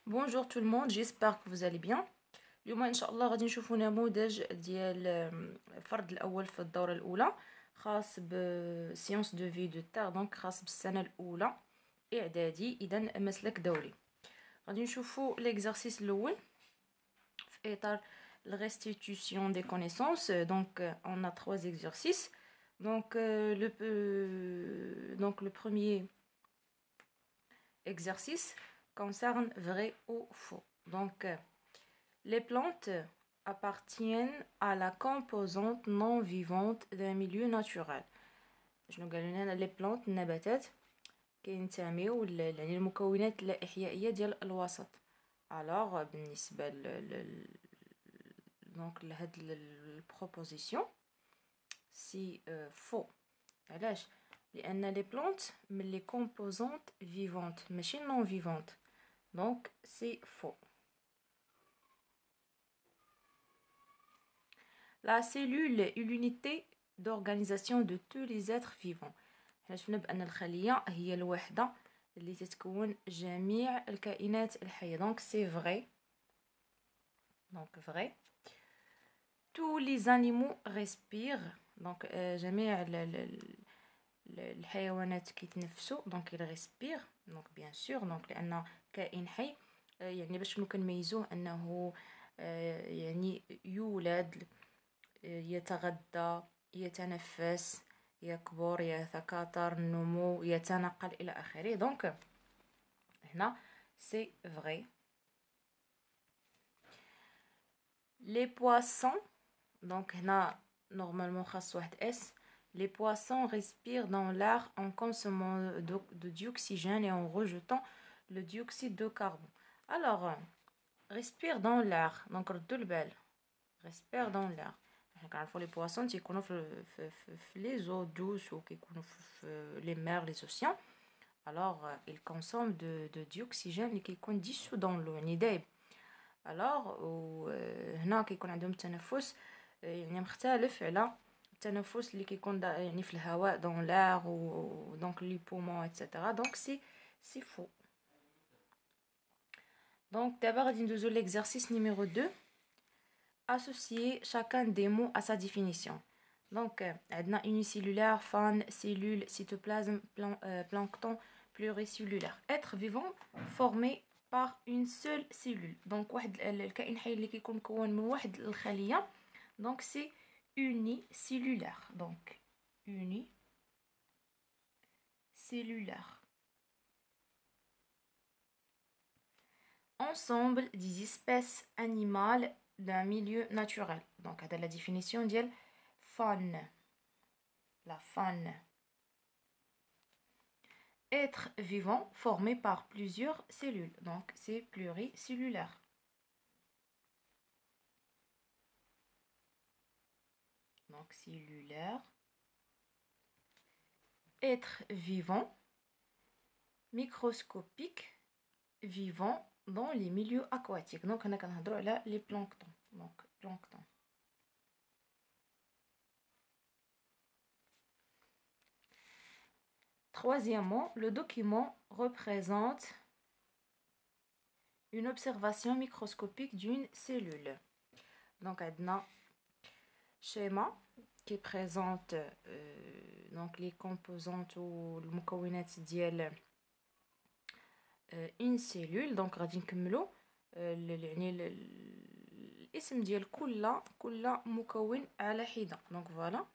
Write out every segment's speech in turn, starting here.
Bonjour tout le monde, j'espère que vous allez bien. اليوم ان شاء الله غادي نشوفوا نموذج ديال الفرد الاول في الدوره الاولى خاص بسيونس دو في دو تير، دونك خاص بالسنه الاولى اعدادي، اذا مسلك دوري. غادي نشوفوا ليكزارسيس الاول في اطار restitution des connaissances. Donc on a trois exercices. Donc le premier exercice concerne vrai ou faux. Donc les plantes appartiennent à la composante non vivante d'un milieu naturel. شنو قالوا لنا؟ les plantes النباتات كينتميو يعني المكونات اللا إحيائية ديال الوسط. alors بالنسبة دونك لهاد البروبوزيسيون سي فو. علاش؟ لأن les plantes من les composantes vivantes ماشي non vivantes. donc c'est faux. La cellule est l'unité d'organisation de tous les êtres vivants. حنا شفنا بأن الخلية هي الوحدة اللي تتكون جميع الكائنات الحية. donc c'est vrai. donc vrai. Tous les animaux respirent. donc جميع الحيوانات كيتنفسوا. donc ils respirent. donc bien sûr. donc لأن كائن حي يعني باش نميزوه أنه يعني يولد، يتغذى، يتنفس، يكبر، يتكاثر، النمو، يتنقل إلى آخره. دونك هنا سي فري. لي بواسون، دونك هنا نورمالمون خاص واحد اس. Les poissons respirent dans l'air en consommant de dioxygène et en rejetant le dioxyde de carbone. Alors, respire dans l'air. donc ردوا البال. respire dans l'air. حنا كنعرفوا لي بواسون تيكونوا في لي زو دوس وكيكونوا في لي مير لي اوسيان. alors ils consomment de dioxygène اللي كيكون dissous dans l'eau يعني دايب. alors هنا كيكون عندهم التنفس يعني مختلف على التنفس اللي كيكون يعني في الهواء dans l'air و donc les poumons etc. donc c'est faux. donc دابا غادي ندوزو l'exercice numéro 2. associer chacun des mots à sa définition. donc عندنا unicellulaire, faune, cellule, cytoplasme, plancton, pluricellulaire. être vivant formé par une seule cellule. donc واحد الكائن الحي اللي كيكون مكون من واحد الخلية. donc c'est unicellulaire. donc unicellulaire. ensemble des espèces animales d'un milieu naturel. donc هذا la définition ديال faune. la faune. être vivant formé par plusieurs cellules. donc c'est pluricellulaire. donc cellulaire. être vivant microscopique vivant dans les milieux aquatiques. donc هنا كنهضروا على les planctons. donc plancton. Troisièmement, le document représente une observation microscopique d'une cellule. donc عندنا schéma qui présente donc les composantes ou المكونات ديال une cellule. donc غادي نكملوا يعني الاسم ديال كل مكون على حده. donc voilà.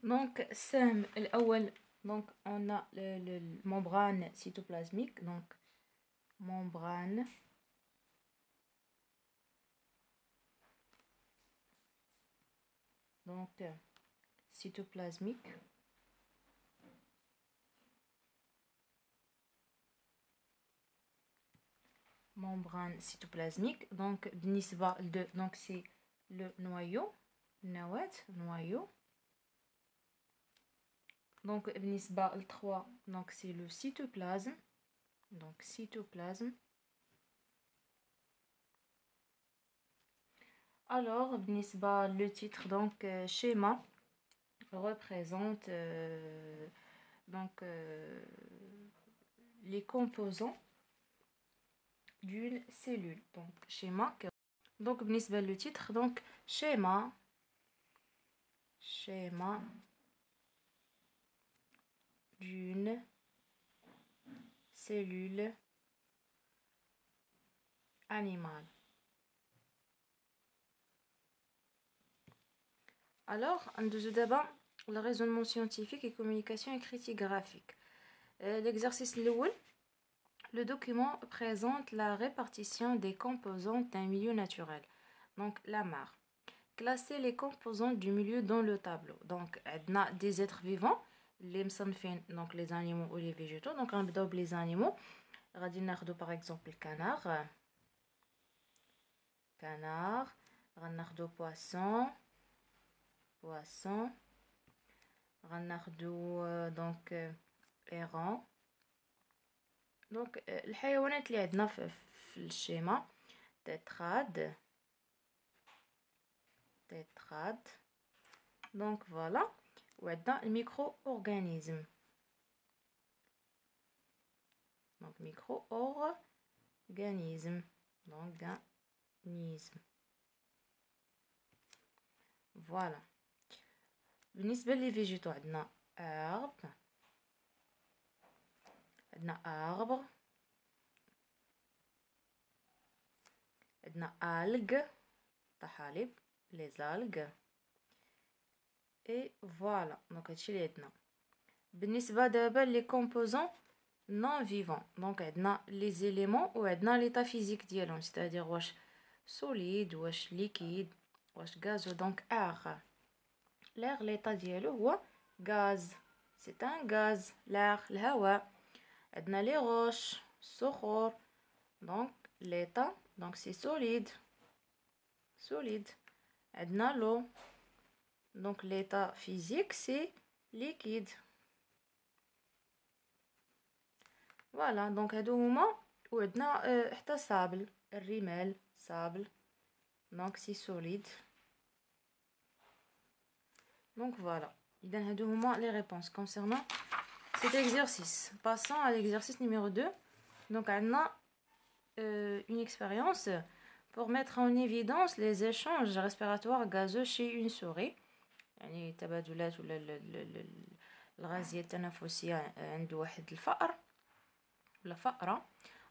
donc السهم الاول. donc on a le membrane cytoplasmique. donc membrane donc cytoplasmique. membrane cytoplasmique. donc بالنسبة de donc c'est le noyau. noyau. donc بالنسبة ل 3 donc c'est le cytoplasme. donc cytoplasme. alors بالنسبة le titre donc schéma représente donc les composants d'une cellule. Donc, schéma. Donc, بالنسبة le titre, donc, schéma d'une cellule animale. Alors, on a d'abord le raisonnement scientifique et communication et critique graphique. L'exercice numéro 1. Le document présente la répartition des composantes d'un milieu naturel. Donc, la mare. Classer les composantes du milieu dans le tableau. Donc, on a des êtres vivants, les msanfin, donc les animaux ou les végétaux. Donc, on va les animaux. غادي ناخذ par exemple canard. غناخذ poisson. غناخذ donc héron. Donc الحيوانات اللي عندنا في الشيما tétrade. Donc voilà. وعندنا الميكرو-organisme. Donc micro-organisme. organisme. Voilà. بالنسبة لي végétaux عندنا arbre. عندنا algues. طحالب. Les algues. Et voilà. Donc هادشي اللي عندنا. بالنسبة دابا les composants non vivants. Donc عندنا les éléments و عندنا l'état physique ديالهم, c'est-à-dire واش solide, واش liquide, واش gazeux. Donc air. L'air, l'état ديالو هو gaz. C'est un gaz. L'air, الهواء. عندنا les roches, الصخور. Donc l'état, donc c'est solide. عندنا l'eau. Donc l'état physique c'est liquide. Voilà, donc هادو هما. وعندنا حتى sable, الرمال, sable. Donc c'est solide. Donc voilà. إذا هادو هما les réponses concernant cet exercice. Passons à l'exercice numéro 2. Donc on a une expérience pour mettre en évidence les échanges respiratoires gazeux chez une souris. يعني تبادلات ولا الغازية التنفسية عند واحد الفأر ولا فأرة.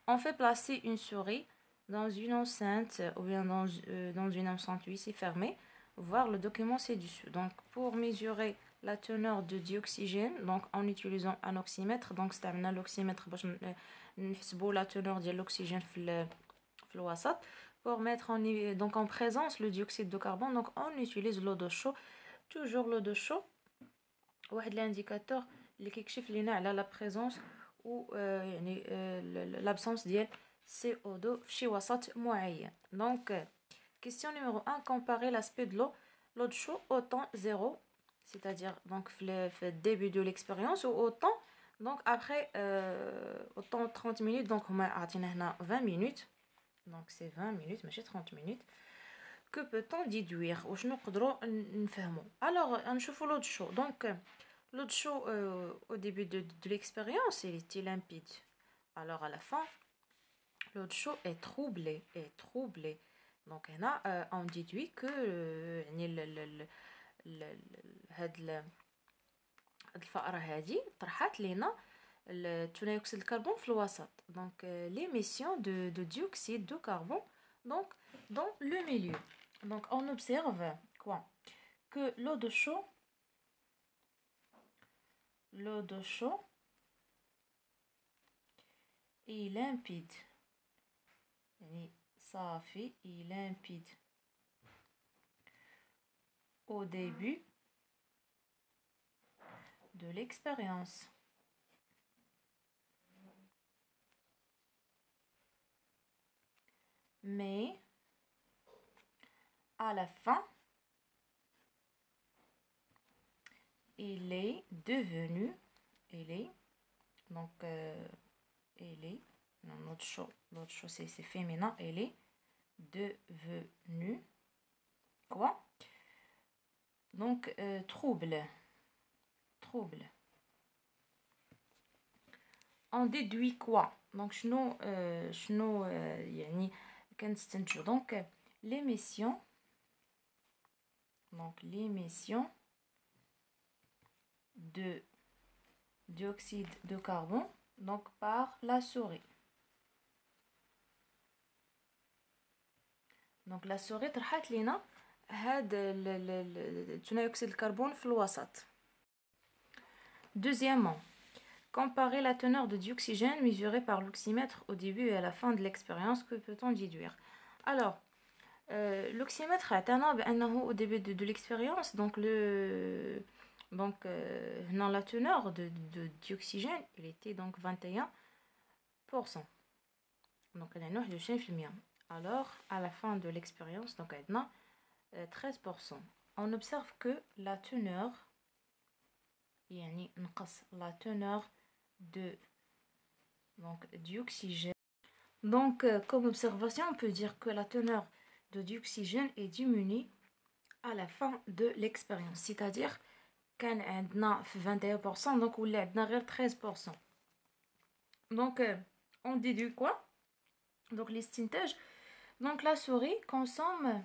On fait placer une souris dans une enceinte ou bien dans une enceinte c'est fermée. Voir le document ci-dessus. Donc pour mesurer la teneur de dioxygène, donc en utilisant un oxymètre, donc c'est un oxymètre باش نحسبوا la teneur de l'oxygène في الوسط. Pour mettre donc en présence le dioxyde de carbone, donc on utilise l'eau de chaud. Toujours l'eau de chaud. واحد l'indicateur اللي كيكشف لينا على la présence ou يعني l'absence ديال CO2 في شي وسط معين. Donc question numéro 1, comparer l'aspect de l'eau de chaud au temps 0, c'est-à-dire donc le début de l'expérience, ou au temps donc après au temps 30 minutes. Donc on a 20 minutes, donc c'est 20 minutes mais 30 minutes. Que peut-on déduire? Alors on chauffe l'eau de chaud. Donc l'eau de chaud au début de l'expérience elle était limpide. Alors à la fin l'eau de chaud est troublée. Donc on déduit que هاد الفأرة هذه طرحت لنا ثاني أكسيد الكربون في الوسط. Donc l'émission de dioxyde de carbone donc dans le milieu. Donc on observe quoi? Que l'eau de chaud est limpide. صافي et limpide au début de l'expérience. Mais à la fin, il est devenu, non, l'autre chose c'est féminin, elle est devenue quoi? Donc trouble. On déduit quoi? Donc شنو يعني كنستنتجو donc l'émission de dioxyde de carbone donc par la souris. Donc la souris طرحت لينا هاد ثاني اكسيد الكربون في الوسط. Deuxièmement, comparer la teneur de dioxygène mesurée par l'oxymètre au début et à la fin de l'expérience, que peut-on déduire? Alors, l'oxymètre a au début de l'expérience, donc dans la teneur de dioxygène, il était donc 21%. Donc, on a 21%. Alors, à la fin de l'expérience, donc on a 13%. On observe que la teneur, la teneur de dioxygène. Donc, comme observation, on peut dire que la teneur de dioxygène est diminuée à la fin de l'expérience. C'est-à-dire qu'on a 21%, donc on a 13%. Donc, on déduit quoi? Donc, l'estintage. Donc, la souris consomme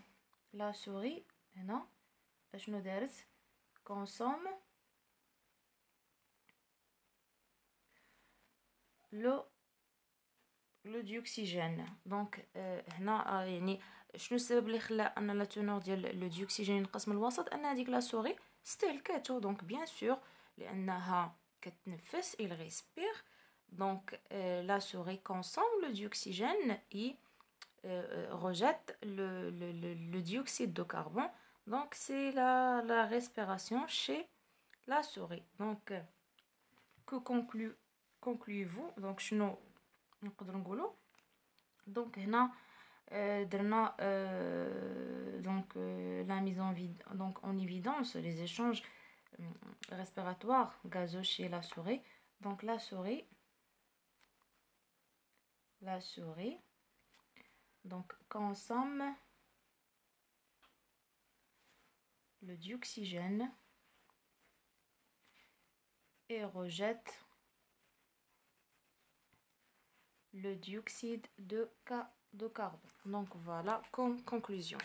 le dioxygène. Donc هنا يعني شنو السبب اللي خلى ان لا تونور ديال لو ديوكسيجين ينقص من الوسط؟ ان هذيك لا سوري استهلكاتو. دونك بيان سور لانها كتنفس il respire. Donc la souris consomme le dioxygène et rejette le dioxyde de carbone. Donc c'est la respiration chez la souris. Donc que concluez-vous? Donc شنو نقدر نقولوا؟ donc هنا درنا donc la mise en évidence les échanges respiratoires gazeux chez la souris. Donc la souris donc consomme le dioxygène et rejette le dioxyde de carbone. Donc voilà comme conclusion.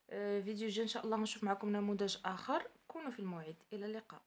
فيديو جاي ان شاء الله نشوف معكم نموذج اخر. كونوا في الموعد. الى اللقاء.